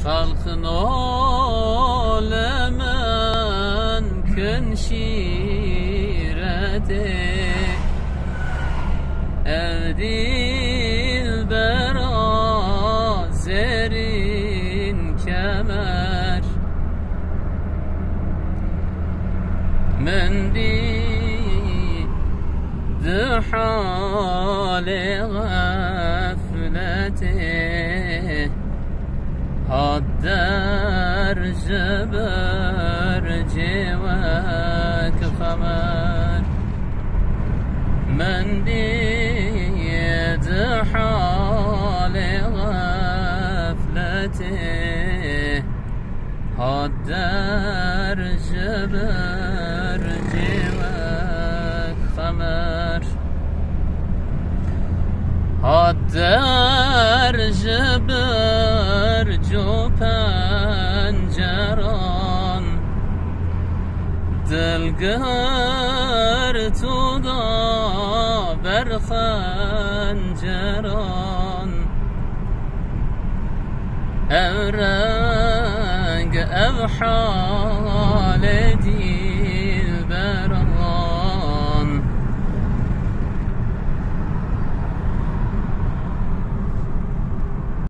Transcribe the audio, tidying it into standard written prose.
خلق نالمن کن شیرده ادیل برا زرین کمر من دید حال غفلته در جبر جواك خمر من دید حال غفلته در جبر جواك خمر در جبر جو پنجران دلگر تو دا بر خنجران او رنگ او حال دی